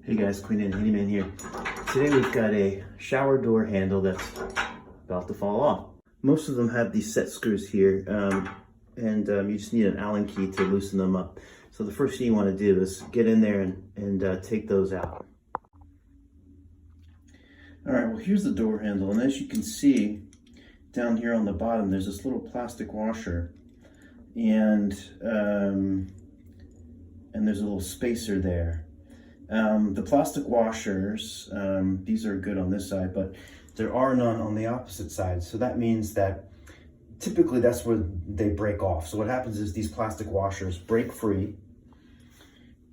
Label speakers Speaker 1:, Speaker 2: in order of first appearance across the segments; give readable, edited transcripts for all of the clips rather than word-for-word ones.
Speaker 1: Hey guys, Queen and Handyman here. Today we've got a shower door handle that's about to fall off. Most of them have these set screws here, and you just need an Allen key to loosen them up. So the first thing you want to do is get in there and take those out. All right, well here's the door handle, and as you can see down here on the bottom there's this little plastic washer, and there's a little spacer there. The plastic washers, these are good on this side, but there are none on the opposite side. So that means that typically that's where they break off. So what happens is these plastic washers break free,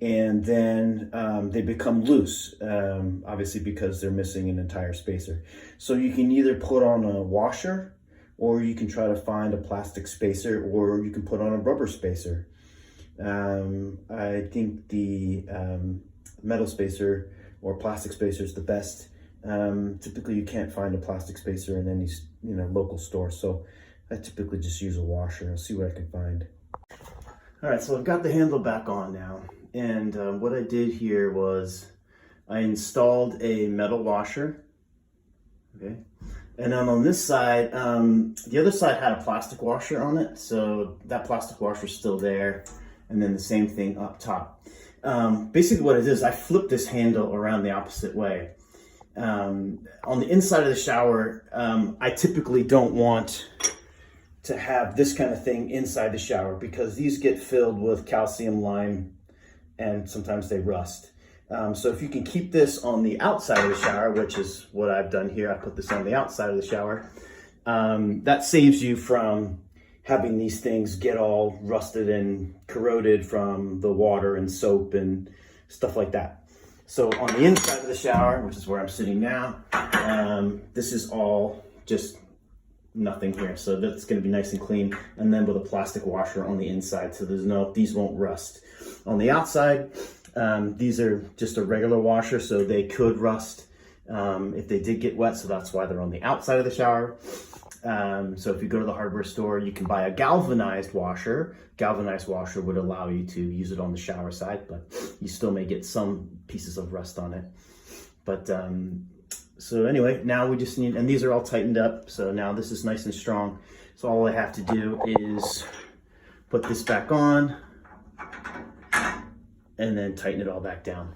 Speaker 1: and then they become loose, obviously because they're missing an entire spacer. So you can either put on a washer, or you can try to find a plastic spacer, or you can put on a rubber spacer. I think the metal spacer or plastic spacer is the best. Typically you can't find a plastic spacer in any local store, so I typically just use a washer. I'll see what I can find. All right, so I've got the handle back on now, and what I did here was I installed a metal washer. Okay, and then on this side, the other side had a plastic washer on it, so that plastic washer is still there, and then the same thing up top. Basically what it is, I flip this handle around the opposite way. On the inside of the shower, I typically don't want to have this kind of thing inside the shower because these get filled with calcium, lime, and sometimes they rust. So if you can keep this on the outside of the shower, which is what I've done here, I put this on the outside of the shower, that saves you from having these things get all rusted and corroded from the water and soap and stuff like that. So on the inside of the shower, which is where I'm sitting now, this is all just nothing here. So that's going to be nice and clean. And then with a plastic washer on the inside, so these won't rust. On the outside, these are just a regular washer, so they could rust if they did get wet. So that's why they're on the outside of the shower. So if you go to the hardware store, you can buy a galvanized washer. Galvanized washer would allow you to use it on the shower side, but you still may get some pieces of rust on it. But so anyway, now we just need, and these are all tightened up, so now this is nice and strong. So all I have to do is put this back on and then tighten it all back down.